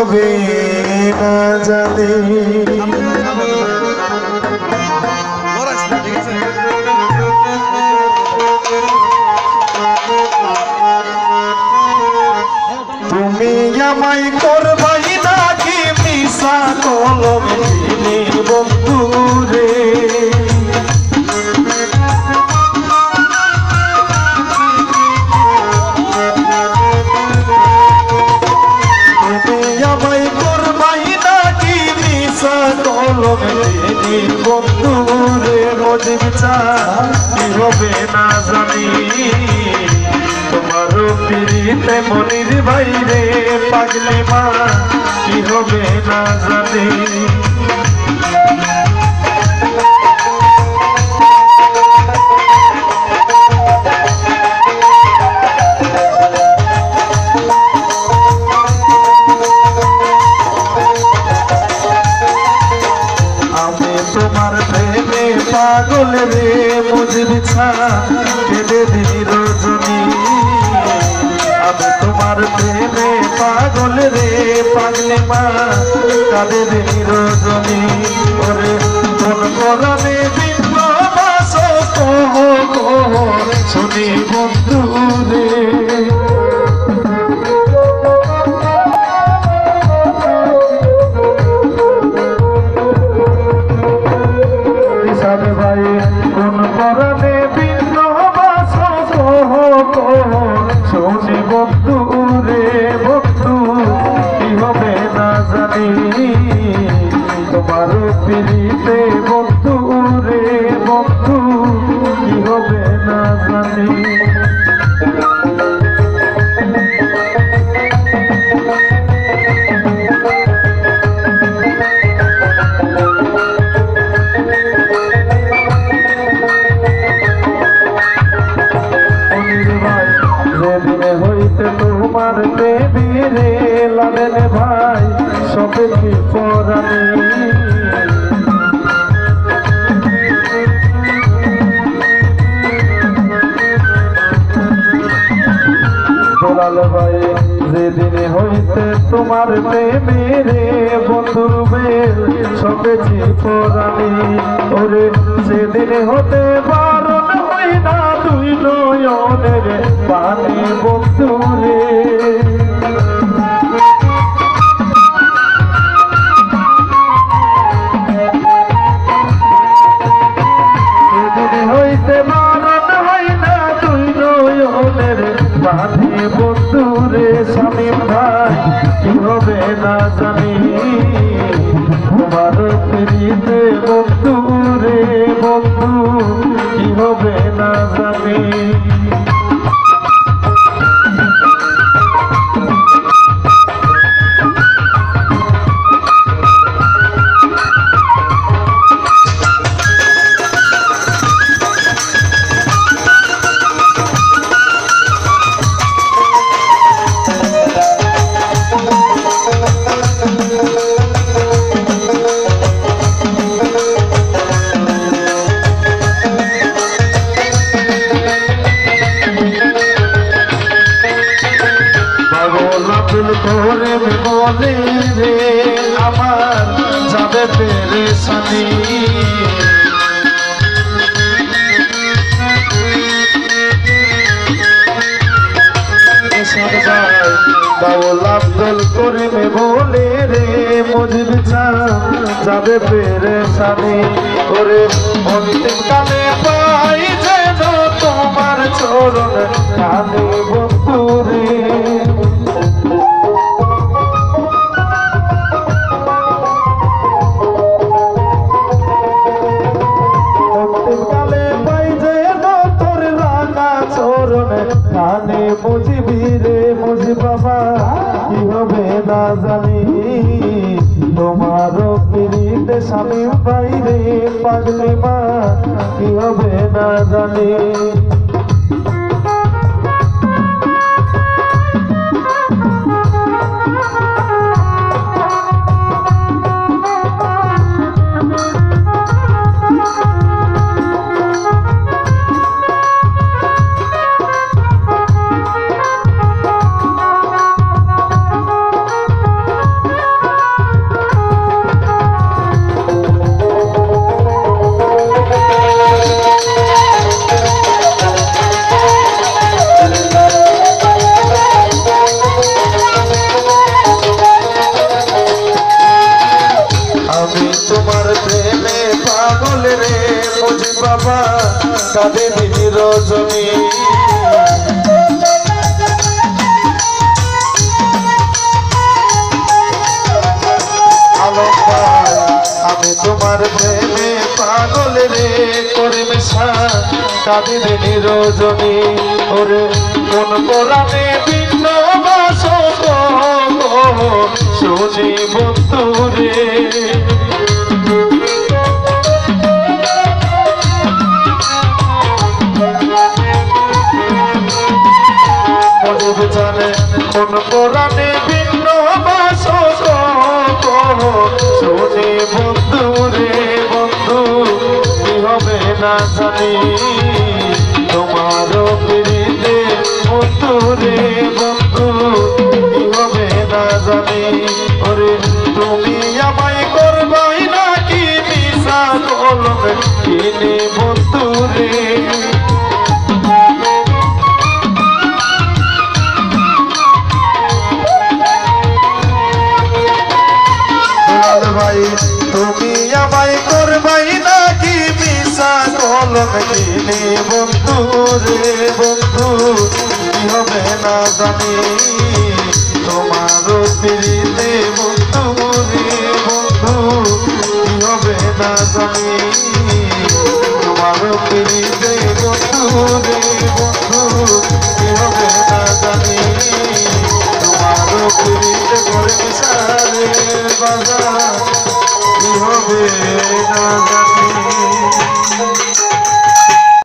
হবে না জানে। তুমি আমায় করবাই নাকি মিশা কলম দিলে বন্ধু রে। বন্ধু রে মজিব চা কি হবে না জানি। তোমার পিড়িতে মনির বাইরে পাগলে মা কি হবে না জানি। তোমার প্রেমে পাগল রে মুজিব ছা কেঁদে দিই রজনী। আমি তোমার প্রেমে পাগল রে পাগলে মা কাঁদে দিই রজনী। ওরে কোন করণে বিম্ব বাস কহ কহ শুনি বন্ধু রে। কোন করণে ভিন্ন বাস কহ কহ শুনি বন্ধু রে বন্ধু কি হবে না জানি। তোমার পিড়িতে বন্ধু রে বন্ধু কি হবে না জানি। তোমার দেবীরে লালেন ভাই সবে কি পরানি। দোলাল ভাই যেদিনে হইতে তোমার দেবীরে বন্ধুর বেল সবে কি পরানি। ওরে সেদিনে হতে বারণ হই না দুই নয়নের পানি বন্ধু রে। হইতে বারণ হয় না দুই নয়নের পানি বন্ধু রে। স্বামী ভাই কি হবে না জানি। তোমার পিড়িতে বন্ধু রে বন্ধু কি হবে না জানি। করে বলে রে আমার যাবে পেরেশানি। বাউল আব্দুল করিম বলে রে মুজিব চা যাবে পেরেশানি। ওরে অন্তিম কালে পাই যেন তোমার চরণ কানে বন্ধু রে। মুজিবি রে মুজিব বাবা কি হবে না জানি। তোমার পিড়িতে স্বামী বাইরে পাগলি মা কি হবে না জানি। কাঁদে দিন রজনী আলম ভাই আমি তোমার প্রেমে পাগল রে করে মিশা কাঁদে দিন রজনী ওরে কোন কোরআনে ভিন্ন বাসো শুনি বন্ধু রে জানে কোন কোরআনে ভিন্ন বাসো শুনি বন্ধু রে বন্ধু কি হবে না জানি তোমার পিড়িতে বন্ধু রে বন্ধু কি হবে না জানি ওরে তুমি আমায় করবাই নাকি মিশা কলম কিনে বন্ধু রে ভাই তুমি আমায় করবাই নাকি মিশা কলম কিনে বন্ধু রে বন্ধু কি হবে না জানি তোমার পিড়িতে বন্ধু রে বন্ধু কি হবে না জানি তোমার পিড়িতে বন্ধু রে বন্ধু কি হবে না জানি তোমার পিড়িতে করে মিশারে বাজার কি হবে না জানি